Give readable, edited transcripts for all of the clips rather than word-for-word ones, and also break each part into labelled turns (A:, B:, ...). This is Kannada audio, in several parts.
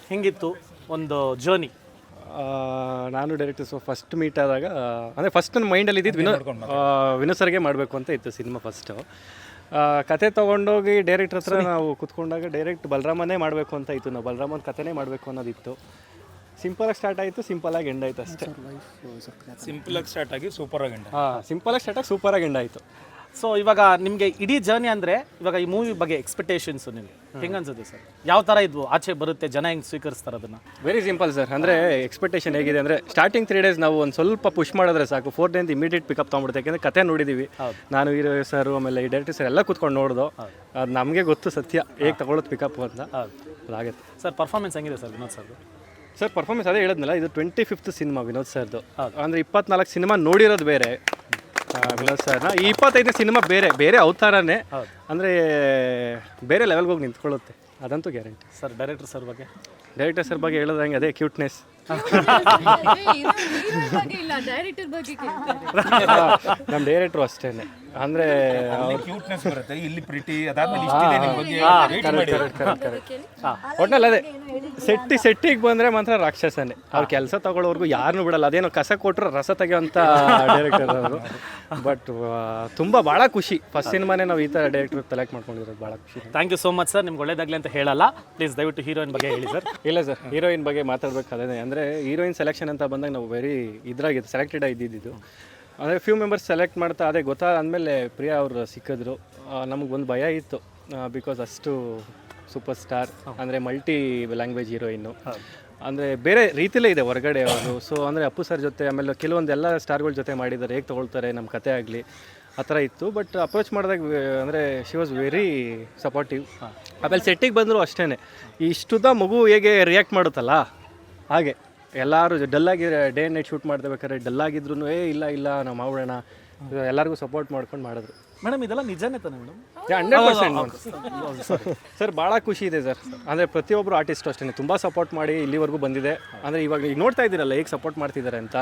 A: ಹೆಂಗಿತ್ತು ಒಂದು ಜರ್ನಿ?
B: ನಾನು ಡೈರೆಕ್ಟರ್ ಫಸ್ಟ್ ಮೀಟ್ ಆದಾಗ ಅಂದರೆ ಫಸ್ಟ್ ನನ್ನ ಮೈಂಡಲ್ಲಿ ಇದ್ದಿದ್ದು ವಿನೋದ್ ಸರ್ಗೆ ಮಾಡಬೇಕು ಅಂತ ಇತ್ತು ಸಿನಿಮಾ ಫಸ್ಟು. ಕತೆ ತೊಗೊಂಡೋಗಿ ಡೈರೆಕ್ಟ್ರ್ ಹತ್ರ ನಾವು ಕುತ್ಕೊಂಡಾಗ ಡೈರೆಕ್ಟ್ ಬಲರಾಮನೇ ಮಾಡಬೇಕು ಅಂತ ಇತ್ತು. ನಾವು ಬಲರಾಮನ ಕತೆನೇ ಮಾಡಬೇಕು ಅನ್ನೋದಿತ್ತು. ಸಿಂಪಲಾಗಿ ಸ್ಟಾರ್ಟ್ ಆಯಿತು, ಸಿಂಪಲಾಗಿ ಎಂಡ್ ಆಯಿತು ಅಷ್ಟೇ.
C: ಸಿಂಪಲಾಗಿ ಸ್ಟಾರ್ಟ್ ಆಗಿ ಸೂಪರಾಗಿ ಎಂಡ್.
B: ಸಿಂಪಲಾಗಿ ಸ್ಟಾರ್ಟ್ ಆಗಿ ಸೂಪರಾಗಿ ಎಂಡ್ ಆಯಿತು.
A: ಸೊ ಇವಾಗ ನಿಮಗೆ ಇಡೀ ಜರ್ನಿ ಅಂದರೆ ಇವಾಗ ಈ ಮೂವಿ ಬಗ್ಗೆ ಎಕ್ಸ್ಪೆಕ್ಟೇಷನ್ಸು ನಿಮಗೆ ಹೆಂಗೆ ಅನ್ಸುತ್ತೆ ಸರ್? ಯಾವ ಥರ ಇದ್ವು, ಆಚೆ ಬರುತ್ತೆ, ಜನ ಹೆಂಗೆ ಸ್ವೀಕರಿಸ್ತಾರೆ ಅದನ್ನು?
B: Very simple sir. ಅಂದರೆ ಎಕ್ಸ್ಪೆಕ್ಟೇಷನ್ ಹೇಗಿದೆ ಅಂದರೆ ಸ್ಟಾರ್ಟಿಂಗ್ 3 days ನಾವು ಒಂದು ಸ್ವಲ್ಪ ಪುಷ್ ಮಾಡಿದ್ರೆ ಸಾಕು, 4th day ಇಮಿಡಿಯೇಟ್ ಪಿಕಪ್ ತೊಗೊಂಡ್ಬಿಡುತ್ತೆ. ಯಾಕೆಂದರೆ ಕತೆ ನೋಡಿದ್ದೀವಿ ನಾನು, ಹೀರೋ ಸರ್, ಆಮೇಲೆ ಈ ಡೈರೆಕ್ಟರ್ ಸರ್ ಎಲ್ಲ ಕೂತ್ಕೊಂಡು ನೋಡ್ದು. ಅದು ನಮಗೆ ಗೊತ್ತು ಸತ್ಯ ಹೇಗೆ ತಗೊಳ್ಳೋದು ಪಿಕಪ್ ಅಂತ. ಅದಾಗುತ್ತೆ
A: ಸರ್. ಪರ್ಫಾರ್ಮೆನ್ಸ್ ಹೆಂಗಿದೆ ಸರ್ ವಿನೋದ್ ಸರ್ದು?
B: ಸರ್ ಪರ್ಫಾರ್ಮೆನ್ಸ್ ಅದೇ ಹೇಳಿದ್ನಲ್ಲ, ಇದು 25th ಸಿನಿಮಾ ವಿನೋದ್ ಸರ್ದು. ಅಂದರೆ 24 ಸಿನಿಮಾ ನೋಡಿರೋದು ಬೇರೆ ವಿನೋದ್ ಸರ್ನ. ಈ 25ನೇ ಸಿನಿಮಾ ಬೇರೆ ಅವತಾರನೇ, ಅಂದರೆ ಬೇರೆ ಲೆವೆಲ್ಗೆ ಹೋಗಿ ನಿಂತ್ಕೊಳ್ಳುತ್ತೆ, ಅದಂತೂ ಗ್ಯಾರಂಟಿ.
A: ಸರ್ ಡೈರೆಕ್ಟರ್ ಸರ್ ಬಗ್ಗೆ
B: ಹೇಳೋದಂಗೆ ಅದೇ ಕ್ಯೂಟ್ನೆಸ್. ನಮ್ಮ ಡೈರೆಕ್ಟ್ರು ಅಷ್ಟೇ, ಅಂದರೆ
C: ಕ್ಯೂಟ್ನೆಸ್ ಬರುತ್ತೆ, ಇಲ್ಲಿ ಪ್ರಿಟಿ, ಅದಾದ್ಮೇಲೆ ಇಷ್ಟಿದೆ ನಿಮ್ಮ ಬಗ್ಗೆ.
B: ಒಟ್ನಲ್ಲಿ ಅದೇ ಸೆಟ್ಟಿಗೆ ಬಂದರೆ ಮಾತ್ರ ರಾಕ್ಷಸನೇ. ಅವ್ರು ಕೆಲಸ ತಗೊಳ್ಳೋರ್ಗು ಯಾರನ್ನೂ ಬಿಡಲ್ಲ. ಅದೇನೋ ಕಸ ಕೊಟ್ಟರು ರಸ ತೆಗೆಯೋಂಥ ಡೈರೆಕ್ಟರ್ ಅವರು. ಬಟ್ ಭಾಳ ಖುಷಿ, ಫಸ್ಟ್ ಸಿನಿಮಾನೇ ನಾವು ಈ ಥರ ಡೈರೆಕ್ಟರ್ ಸೆಲೆಕ್ಟ್ ಮಾಡ್ಕೊಂಡಿರೋದು ಭಾಳ ಖುಷಿ.
A: Thank you so much sir. ನಿಮ್ಗೆ ಒಳ್ಳೇದಾಗಲಿ ಅಂತ ಹೇಳಲ್ಲ, ಪ್ಲೀಸ್ ದಯವಿಟ್ಟು ಹೀರೋಯಿನ್ ಬಗ್ಗೆ ಹೇಳಿ ಸರ್.
B: ಇಲ್ಲ ಸರ್, ಹೀರೋಯಿನ್ ಬಗ್ಗೆ ಮಾತಾಡಬೇಕಾದ್ರೆ ಅಂದರೆ ಹೀರೋಯಿನ್ ಸೆಲೆಕ್ಷನ್ ಅಂತ ಬಂದಾಗ ನಾವು ವೆರಿ ಇದ್ರಾಗಿದ್ದು ಸೆಲೆಕ್ಟೆಡ್ ಆಗಿದ್ದು. ಅಂದರೆ ಫ್ಯೂ ಮೆಂಬರ್ಸ್ ಸೆಲೆಕ್ಟ್ ಮಾಡ್ತಾ ಅದೇ ಗೊತ್ತಾದಮೇಲೆ ಪ್ರಿಯಾ ಅವರು ಸಿಕ್ಕಿದ್ರು. ನಮಗೊಂದು ಭಯ ಇತ್ತು, ಬಿಕಾಸ್ ಅಷ್ಟು ಸೂಪರ್ ಸ್ಟಾರ್, ಅಂದರೆ ಮಲ್ಟಿ ಲ್ಯಾಂಗ್ವೇಜ್ ಹೀರೋಯಿನ್ನು, ಅಂದರೆ ಬೇರೆ ರೀತಿಲೇ ಇದೆ ಹೊರಗಡೆ ಅವರು. ಸೊ ಅಂದರೆ ಅಪ್ಪು ಸರ್ ಜೊತೆ, ಆಮೇಲೆ ಕೆಲವೊಂದು ಎಲ್ಲ ಸ್ಟಾರ್ಗಳ ಜೊತೆ ಮಾಡಿದ್ದಾರೆ, ಹೇಗೆ ತೊಗೊಳ್ತಾರೆ ನಮ್ಮ ಕತೆ ಆಗಲಿ ಆ ಥರ ಇತ್ತು. ಬಟ್ ಅಪ್ರೋಚ್ ಮಾಡಿದಾಗ ಅಂದರೆ ಶಿ ವಾಸ್ ವೆರಿ ಸಪೋರ್ಟಿವ್. ಆಮೇಲೆ ಸೆಟ್ಟಿಗೆ ಬಂದರೂ ಅಷ್ಟೇ, ಇಷ್ಟುದ ಮಗು ಹೇಗೆ ರಿಯಾಕ್ಟ್ ಮಾಡುತ್ತಲ್ಲ ಹಾಗೆ ಎಲ್ಲರೂ ಡಲ್ಲಾಗಿ ಡೇ ಆ್ಯಂಡ್ ನೈಟ್ ಶೂಟ್ ಮಾಡ್ತಿರ್ಬೇಕಾದ್ರೆ ಡಲ್ಲಾಗಿದ್ರು ಇಲ್ಲ ನಾವು ಮಾಡೋಣ, ಎಲ್ಲರಿಗೂ ಸಪೋರ್ಟ್ ಮಾಡ್ಕೊಂಡು ಮಾಡಿದ್ರು.
A: ಮೇಡಮ್ ಇದೆಲ್ಲ ನಿಜನೇ ತಾನೆ ಮೇಡಮ್?
B: 100% ಸರ್. ಭಾಳ ಖುಷಿ ಇದೆ ಸರ್. ಅಂದರೆ ಪ್ರತಿಯೊಬ್ಬರು ಆರ್ಟಿಸ್ಟು ಅಷ್ಟೇ ತುಂಬ ಸಪೋರ್ಟ್ ಮಾಡಿ ಇಲ್ಲಿವರೆಗೂ ಬಂದಿದೆ. ಅಂದರೆ ಈಗ ನೋಡ್ತಾ ಇದ್ದೀರಲ್ಲ ಹೇಗೆ ಸಪೋರ್ಟ್ ಮಾಡ್ತಿದ್ದಾರೆ ಅಂತ.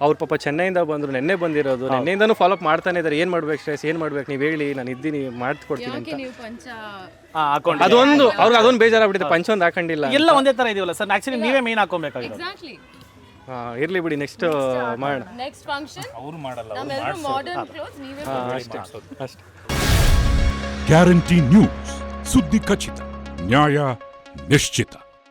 B: ಅವ್ರ ಪಾಪ ಚೆನ್ನೈಯಿಂದ ಬಂದರು, ನೆನ್ನೆ ಬಂದಿರೋದು, ನೆನ್ನೆಯಿಂದನೂ ಫಾಲೋಅಪ್ ಮಾಡ್ತಾನೆ ಇದ್ದಾರೆ. ಏನು ಮಾಡ್ಬೇಕು ಸ್ಟ್ರೆಸ್, ಏನು ಮಾಡ್ಬೇಕು, ನೀವು ಹೇಳಿ, ನಾನು ಇದ್ದೀನಿ ಮಾಡ್ಕೊಡ್ತೀನಿ ಅಂತ. ಅದೊಂದು ಅವ್ರಿಗೆ ಅದೊಂದು ಬೇಜಾರಾಗ್ಬಿಟ್ಟಿದೆ, ಪಂಚ ಒಂದು ಹಾಕೊಂಡಿಲ್ಲ.
A: ಎಲ್ಲ ಒಂದೇ ಥರ ಇದೆಯಲ್ಲ ಸರ್, ಆ್ಯಕ್ಚುಲಿ ನೀವೇ ಮೇನ್ ಹಾಕೊಬೇಕಾಗಿರೋದು.
B: ಇರ್ಲಿ ಬಿಡಿ, ನೆಕ್ಸ್ಟ್ ಮಾಡೋಣ.
D: ನೆಕ್ಸ್ಟ್ ಫಂಕ್ಷನ್
C: ಅವ್ರು ಮಾಡಲ್ಲ,
D: ಮಾಡರ್ನ್ ಕ್ಲೋತ್ಸ್ ನೀವೇ
B: ಅಷ್ಟೇ.
E: ಗ್ಯಾರಂಟಿ ನ್ಯೂಸ್, ಸುದ್ದಿ ಖಚಿತ, ನ್ಯಾಯ ನಿಶ್ಚಿತ.